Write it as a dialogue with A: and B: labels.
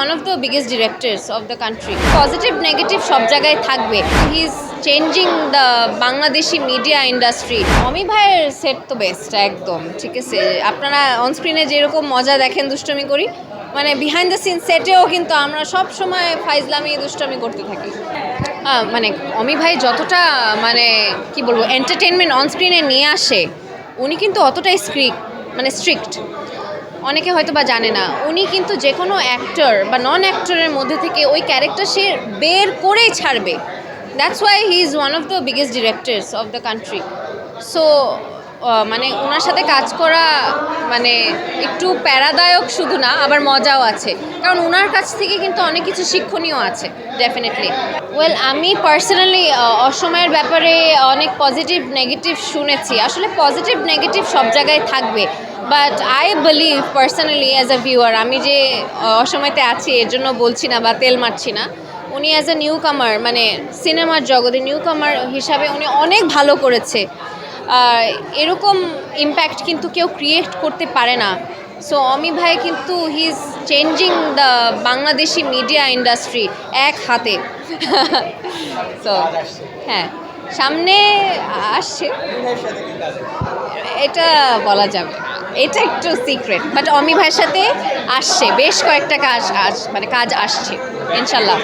A: one of the biggest directors of the country. Positive, negative সব জায়গায় থাকবে. He is changing the Bangladeshi media industry. অমি ভাইয়ের set তো best একদম, ঠিক আছে? আপনারা অন স্ক্রিনে যেরকম মজা দেখেন দুষ্টমি করি, মানে বিহাইন্ড দ্য সিন সেটেও কিন্তু আমরা সব সময় ফাইজলামি দুষ্টমি করতে থাকি। মানে অমি ভাই যতটা মানে কি বলবো এন্টারটেনমেন্ট অন স্ক্রিনে নিয়ে আসে, উনি কিন্তু অতটাই স্ট্রিক্ট। অনেকে হয়তো বা জানে না, উনি কিন্তু যে কোনো অ্যাক্টর বা নন অ্যাক্টরের মধ্যে থেকে ওই ক্যারেক্টার সে বের করেই ছাড়বে। That's why he is one of the biggest directors of the country. So মানে ওনার সাথে কাজ করা মানে একটু প্যারাদায়ক শুধু না, আবার মজাও আছে, কারণ ওনার কাছ থেকে কিন্তু অনেক কিছু শিক্ষণীয় আছে ডেফিনেটলি। ওয়েল, আমি পার্সোনালি অসময়ের ব্যাপারে অনেক পজিটিভ নেগেটিভ শুনেছি। আসলে পজিটিভ নেগেটিভ সব জায়গায় থাকবে, but I believe personally as a viewer, আমি যে অসময়তে আছি এর জন্য বলছি না বা তেল মারছি না। উনি অ্যাজ এ নিউ কামার, মানে সিনেমার জগতে নিউ কামার হিসাবে উনি অনেক ভালো করেছে। এরকম ইম্প্যাক্ট কিন্তু কেউ ক্রিয়েট করতে পারে না। সো অমি ভাই কিন্তু he is changing the Bangladeshi media industry এক হাতে। সো হ্যাঁ, সামনে আসছে, এটা বলা যাবে না, এটা একটু সিক্রেট, বাট অমি ভাইয়ের সাথে আসছে বেশ কয়েকটা কাজ আসছে ইনশাল্লাহ।